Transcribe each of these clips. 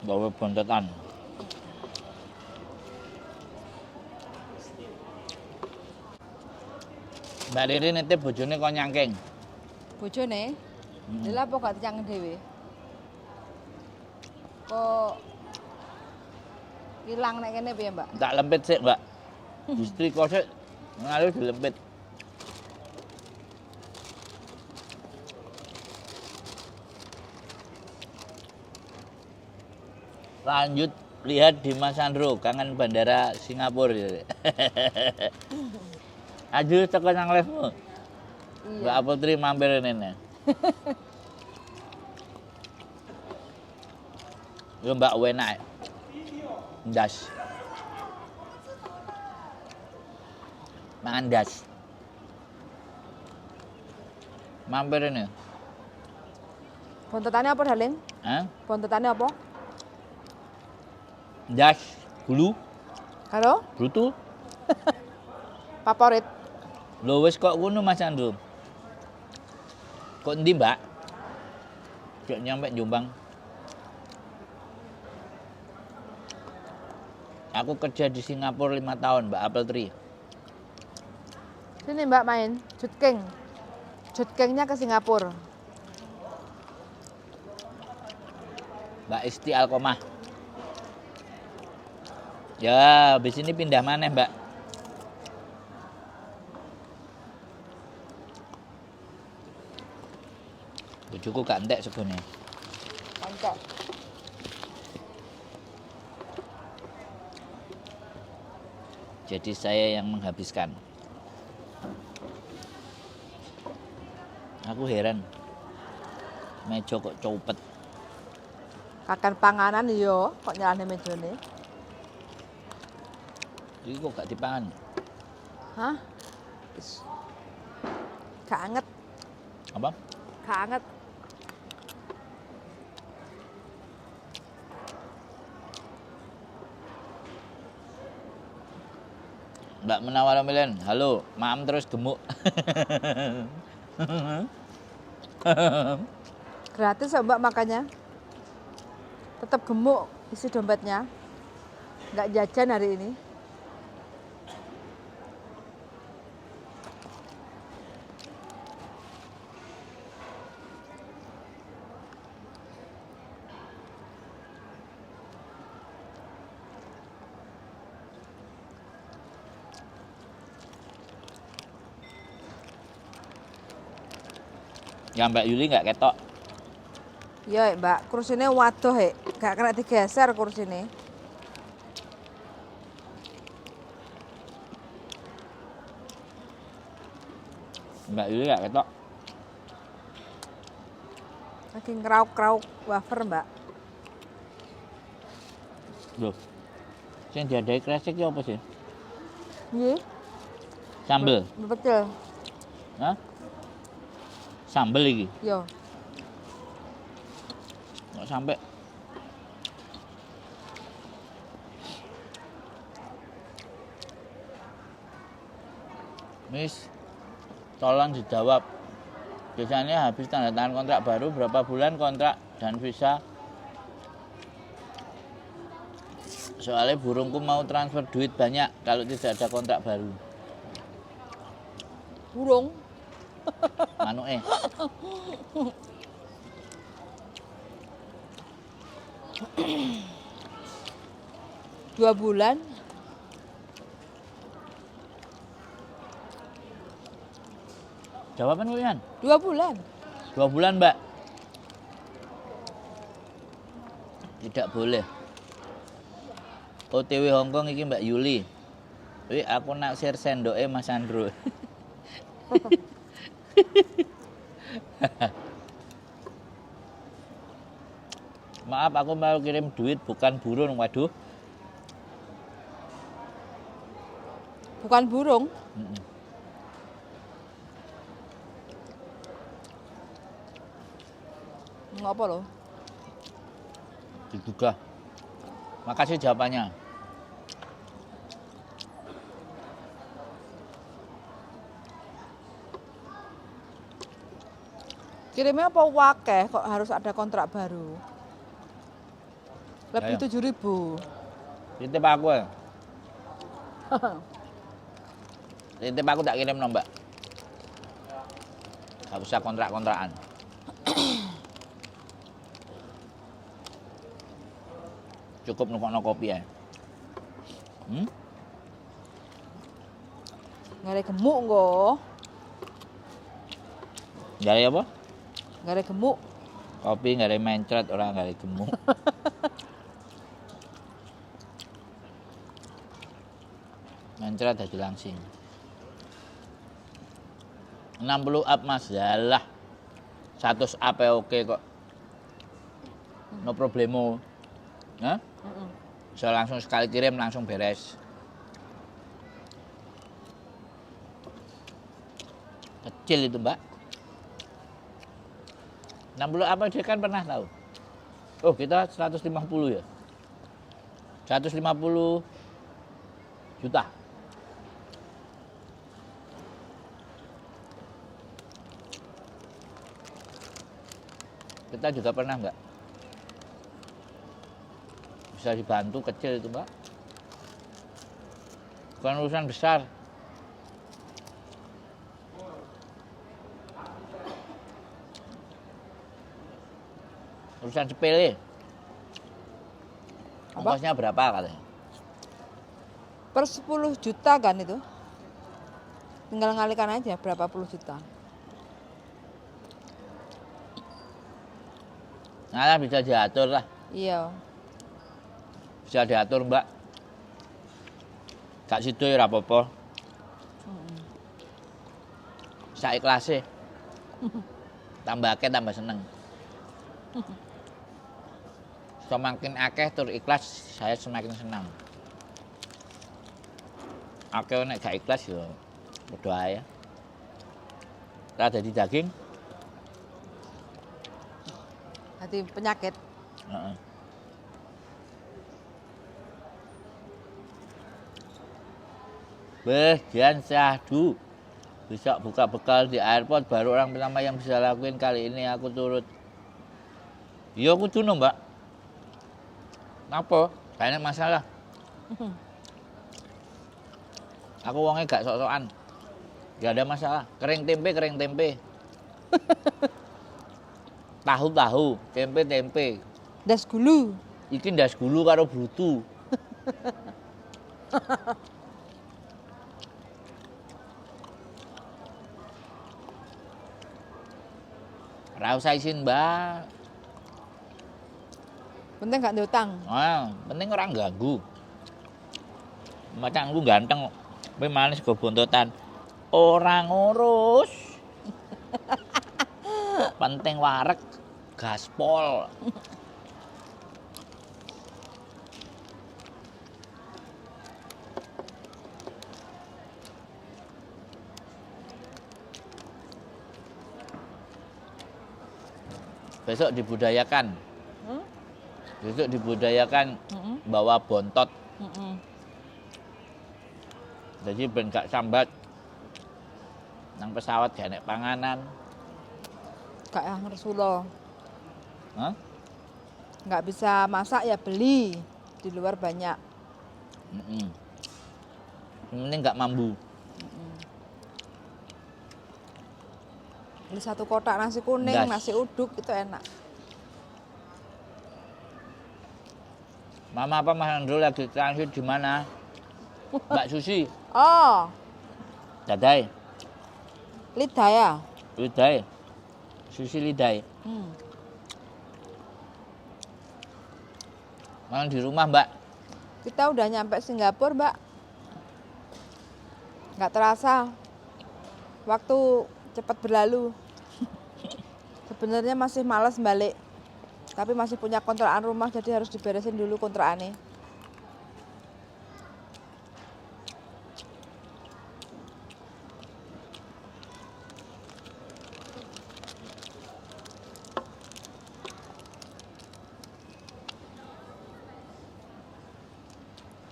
Gawe bontetan. Mbak Riri nitip bojone kok nyangking. Bojone? Lha apa gak dicang dhewe? Kok ilang nek kene piye, Mbak? Tak lempit sik, Mbak. Disetrika sik, ngalir dilempit. Lanjut lihat di Mas Sandro, kangen bandara Singapura. Aju teko nang live-mu. Mbak Iya. Putri mampir ini. Yo Mbak enak. Das. Mangan das. Mampir ini. Bontetane apa, Darling? Hah? Bontetane apa? Das, gulu, Karo brutu. favorit. Lho wis kok ngono Mas Sandro. Kok endi, Mbak? Cek nyampe Jombang. Aku kerja di Singapura 5 tahun, Mbak Apple Tree. Sini Mbak main Jutking. Jutkingnya ke Singapura. Mbak Isti Alkomah. Ya, habis ini pindah mana, Mbak? Bojoku gak entek sebune. Mantap. Jadi saya yang menghabiskan. Aku heran. Meja kok copet. Kakan panganan yo, kok nyalane mejone. Iki kok gak dipangan? Hah? Gak anget, Apa? gak anget. Mbak Menawar Milen, halo, maam terus gemuk. Gratis ya Mbak makanya. Tetap gemuk isi dompetnya. Nggak jajan hari ini. Ya Mbak Yuli nggak ketok. Iya Mbak, kursinya waduh gak kena digeser kursinya. Mbak Yuli nggak ketok. Lagi ngerauk-ngerauk wafer Mbak. Loh. Sing diadai kresek ya apa sih? Iya, Sambel. betul. Hah? Sambel iki. Yo, Kok sampai Miss, tolong dijawab. Biasanya habis tanda tangan kontrak baru berapa bulan kontrak dan visa? Soalnya burungku mau transfer duit banyak kalau tidak ada kontrak baru. burung. Manuke. 2 bulan. Jawaban kalian? 2 bulan. 2 bulan, Mbak. Tidak boleh. OTW Hongkong iki Mbak Yuli. Wih, aku naksir sendoke Mas Sandro. Maaf, aku mau kirim duit bukan burung. Waduh. Bukan burung. Ngapa lo? Digugah. Makasih jawabannya. Kirimnya apa wakeh kok harus ada kontrak baru? Lebih Ayo. 7.000. Titip aku ya. Titip aku tak kirim no, Mbak. Gak usah kontrak-kontrakan. Cukup nukokno kopi ya. Nggak ada gemuk kok. Gak ada apa? Nggak ada gemuk. Kopi gak ada mencret, orang gak ada gemuk. Mencret jadi langsing. 60 up mas, yalah. 100 up ya oke kok. No problemo. Hah? Bisa langsung sekali kirim langsung beres. Kecil itu mbak. 60 apa dia kan pernah tahu. Oh kita 150 ya. 150 juta. Kita juga pernah nggak? Bisa dibantu kecil itu mbak. Bukan urusan besar. Urusan sepele. Ongkosnya berapa katanya? Per 10 juta kan itu. Tinggal ngalikan aja berapa puluh juta. Nah bisa diatur lah. Iya. Bisa diatur mbak. Gak situ ya apa-apa. Saya ikhlasnya. Tambah akeh tambah seneng. Semakin akeh tur ikhlas saya semakin senang. Akeh nek gak ikhlas ya berdoa ya. Kita jadi daging. Hati penyakit. Heeh. Beh, Dian syahdu. Bisa buka bekal di airport baru orang pertama yang bisa lakuin kali ini aku turut. Iya aku tuh mbak. Kenapa? Banyak masalah. Aku wongnya gak sok-sokan. Gak ada masalah. Kering tempe. Tahu, tempe. Das gulu. Iki ndas gulu karo brutu. Ra usah isin, Mbak. Penting gak diutang. Ah, penting orang ganggu. Macam lu ganteng, tapi manis go bontotan. Orang ngurus. Penting wareg gaspol. Besok dibudayakan. Besok dibudayakan bawa bontot. Jadi ben gak sambat. Nang pesawat gak enek panganan. Gak yang Rasulullah. Hah? Nggak bisa masak ya beli. Di luar banyak. Yang penting gak mambu. Beli 1 kotak nasi kuning, Das. nasi uduk itu enak. Mama apa Mas Andro lagi transit di mana? Mbak Susi. Oh, Dadai. lidah ya. Lidai. Susi Lidai. Malah di rumah, Mbak. Kita udah nyampe Singapura, Mbak. Nggak terasa. Waktu cepat berlalu. Sebenarnya masih malas balik. Tapi masih punya kontrakan rumah, jadi harus diberesin dulu kontrakannya.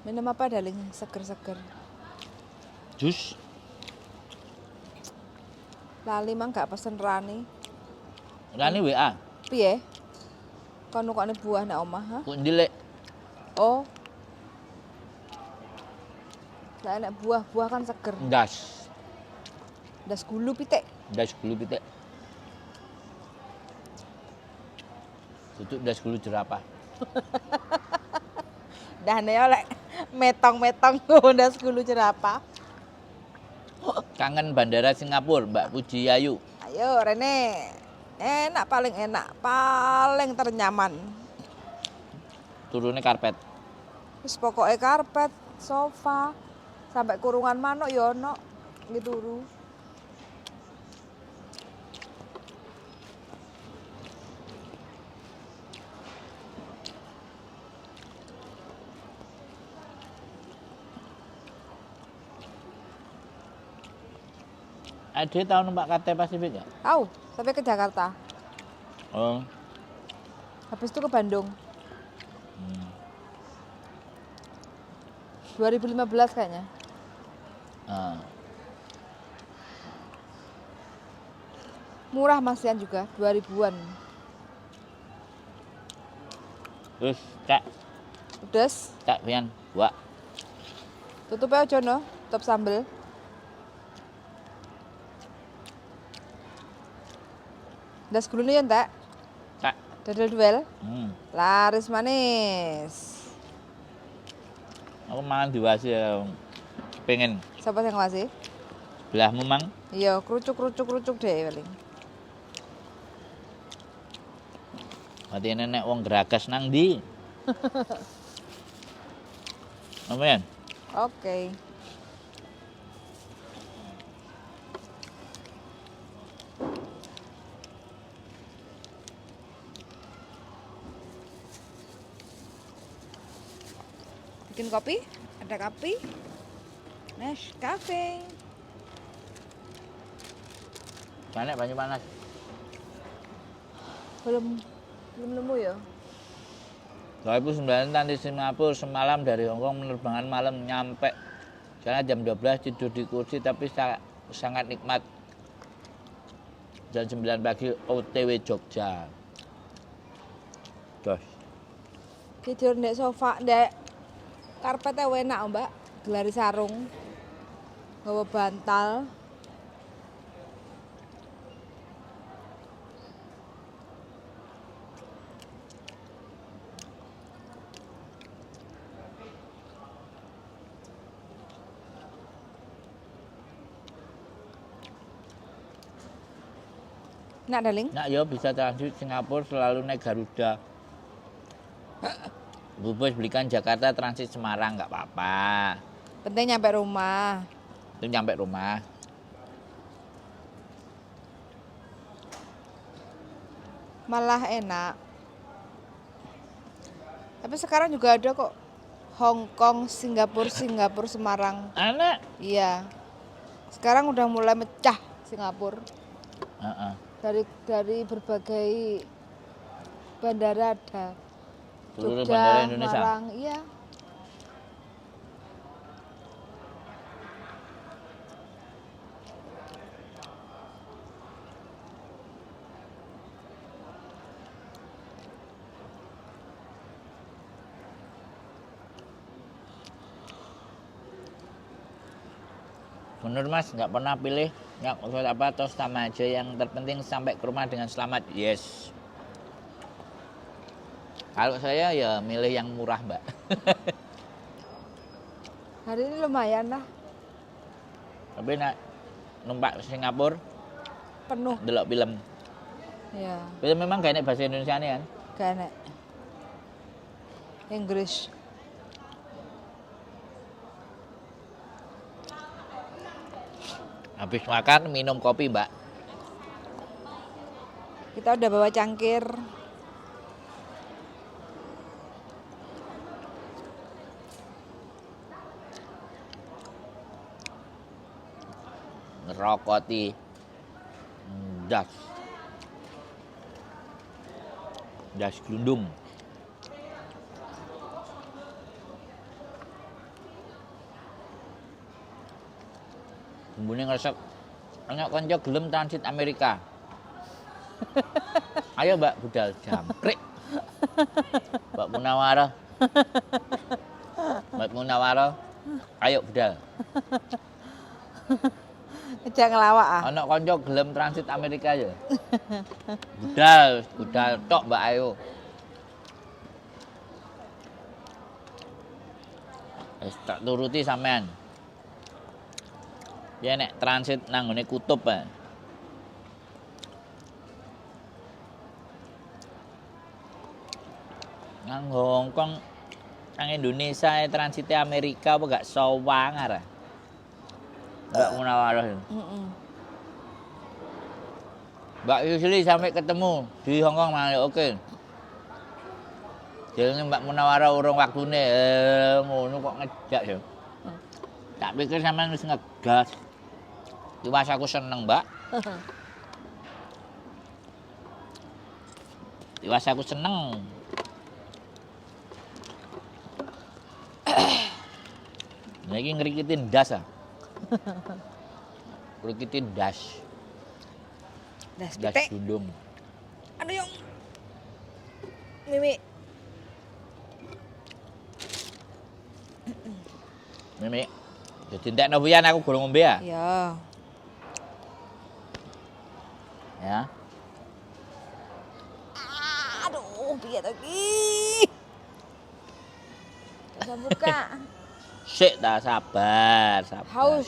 Minum apa, darling? Seger-seger. Jus. Lali mang gak pesen Rani. Rani WA. Piye? Kono kok buah nek omah, ha? Kok ndilek. Oh. Lah enak buah kan seger. Ndas. Das gulu pitik. Das gulu pitik. Duduk das gulu jerapah. Dane oleh metong-metong das gulu jerapah. Kangen bandara Singapura, Mbak Puji Ayu. Ayo Rene. Enak, paling ternyaman. Turunnya karpet. Wis pokoke karpet, sofa, sampai kurungan manuk ya ono iki turu. Ade tahu numpak KT Pasifik nggak? Tahu, sampai ke Jakarta. Oh. Habis itu ke Bandung. 2015 kayaknya. Ah. Murah masian juga, 2000-an. Terus cak, Udes, cak pian, wak. tutupnya aja no, tutup sambel. Das gulune ya entek, Cak. dodol duel. Laris manis. Aku mangan diwasi ya. Pengen Siapa yang ngasih? belahmu mang. Iya, kerucuk deh paling. Mati nenek wong geragas nang ndi? Amin. Oke. Bikin kopi, ada kopi. Nescafe. Panek banyu panas. Belum nemu ya. 2009 di Singapura semalam dari Hongkong penerbangan malam nyampe. Karena jam 12 tidur di kursi tapi sangat nikmat. Jam 9 pagi OTW Jogja. Dos. Tidur ndek sofa, ndek karpetnya enak, Mbak. Gelari sarung. Nggawa bantal. Nak, darling? Nak yo bisa transit Singapura selalu naik Garuda. Bu Bos belikan Jakarta transit Semarang nggak apa-apa. Penting nyampe rumah. Itu nyampe rumah. Malah enak. Tapi sekarang juga ada kok Hong Kong, Singapura, Semarang. Anak. Iya. Sekarang udah mulai mecah Singapura. Dari berbagai bandara ada. Seluruh Jogja, bandara Indonesia. Semarang, iya. Bener Mas, nggak pernah pilih nggak usah apa atau sama aja, yang terpenting sampai ke rumah dengan selamat. Yes. Kalau saya ya milih yang murah Mbak. Hari ini lumayan lah, Tapi nak numpak Singapura penuh. delok film. Ya, Film memang gak enak bahasa Indonesia nih kan. gak enak. Inggris. Habis makan minum kopi Mbak. Kita udah bawa cangkir. Ngerokoti das glundung. Bumbune ngeresep. Ana kanca gelem transit Amerika. Ayo Mbak budal jamprik. Mbak Munawarah Mbak Munawaro, ayo budal. Ngejak ngelawak ah. Ana kanca gelem transit Amerika ya. Budal, budal tok Mbak Ayu. Wis tak turuti sampean. Ya nek transit nang ngene kutub ae. Nang Hongkong, nang Indonesia transitnya Amerika apa gak sawang arah. Mbak Munawaro. Mbak Yusli sampai ketemu di Hongkong malah oke. Jadi Mbak Munawaro urung waktune ngono kok ngejak ya. Tak pikir sampean wis ngegas. Tiwas aku seneng, Mbak. Tiwas aku seneng. Lagi ngerikitin das ah. Ngerikitin das. Das Das pitik. dundung. Aduh yang Mimi. Mimi. Jadi entek novian aku gurung ngombe ya. Ya. Ya. Aduh, piye to ki? Bisa buka. Sik ta sabar, sabar. Haus.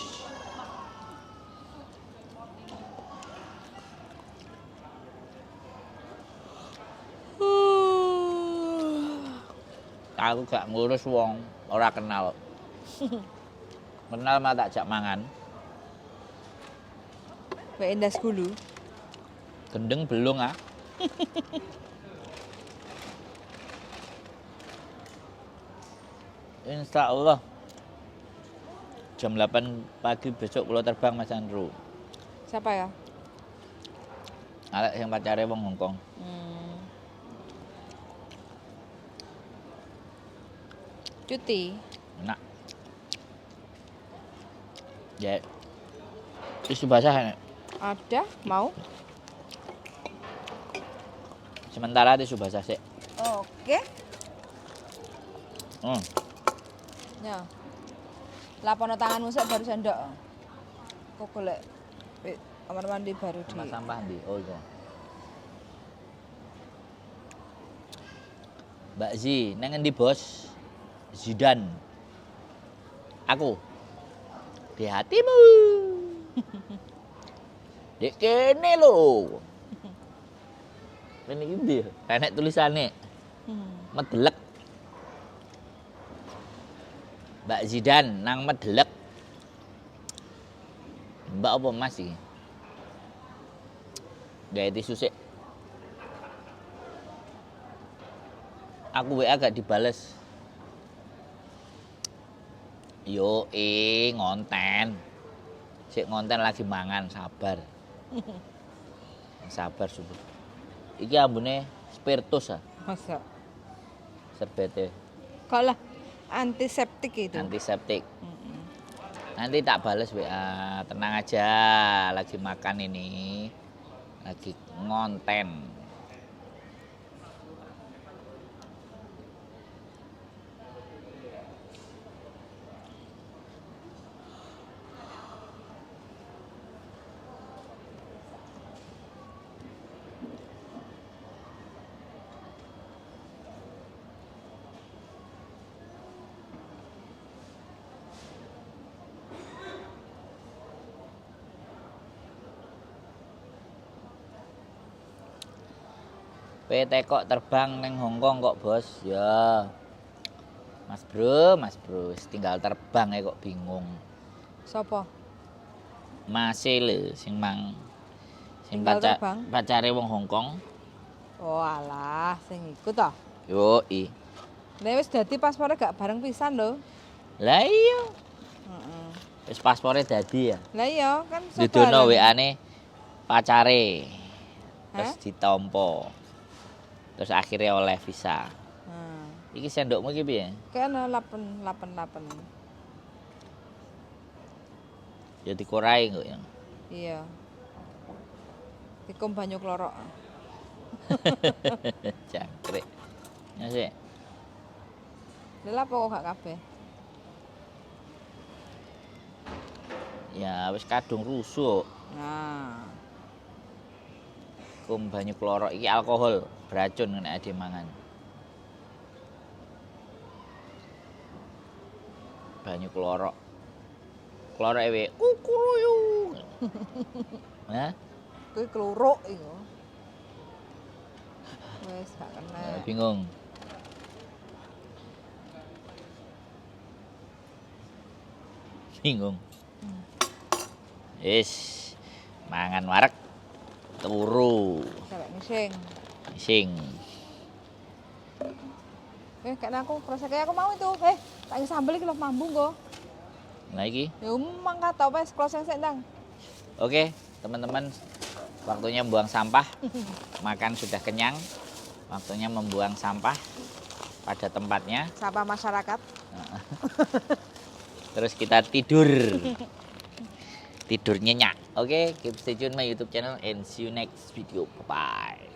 Aku gak ngurus wong ora kenal. Kenal mah tak jak mangan. Mbak Endas dulu. Gendeng belum ah. Insya Allah jam 8 pagi besok kalau terbang Mas Andrew. Siapa ya? Alek yang pacare wong Hongkong. Cuti. Enak. Ya. Tisu basah nek. Ada, mau? Sementara tisu basah sik. Oke. Ya. Lapono tanganmu sak baru sendok. Kok golek kamar mandi baru di. Mas sampah ndi? Oh iya. Mbak Zi, nang endi bos? Zidan. Aku. Di hatimu. Dek kene lho. Kene iki ndi? Enek tulisane. Medelek. Mbak Zidan nang Medelek. Mbak apa Mas iki? Gawe tisu sik. Aku WA gak dibales. Yo ngonten. Sik ngonten lagi mangan, sabar. Sabar subuh. Iki ambune spiritus ah, Masa? serbete. Kok lah antiseptik itu. Antiseptik. Nanti tak bales WA, tenang aja, lagi makan ini, lagi ngonten. PT kok terbang neng Hongkong kok bos? Ya, Mas bro, tinggal terbang ya kok bingung. Sopo? Masih lho, sing Tinggal terbang? pacare wong Hongkong. Oh alah, sing iku toh. Yoi. Nek wis dadi paspore gak bareng pisan lho. Lah iya, Heeh. wis paspore dadi ya. Lah iya kan Didono WA-ne pacare. Terus Hah? ditampa. Terus akhirnya oleh visa. Nah, Iki sendokmu iki piye? kene 888. Ya dikorai kok ya. Iya. Ikum banyu klorok. Jangkrik. Ya sih. Lha apa kok gak kabeh? Ya wis kadung rusuk. Nah, Kum banyu kloro iki alkohol, beracun nek ade mangan. Banyu kloro. Kloro ewe kukuruyu. Hah? kuwi kluruk iku. Wis gak kena. Bingung. Bingung. Wis mangan wareg turu. Sampai ngising. Sing. Kayaknya aku prosesnya aku mau itu. Tak ingin sambel iki lho mambu kok. Nah iki. Ya mangkat tau wis closing sik ndang. Oke, teman-teman. Waktunya buang sampah. Makan sudah kenyang. Waktunya membuang sampah pada tempatnya. Sapa masyarakat. Terus kita tidur. Tidur nyenyak. Oke, keep stay tune my YouTube channel and see you next video. Bye bye.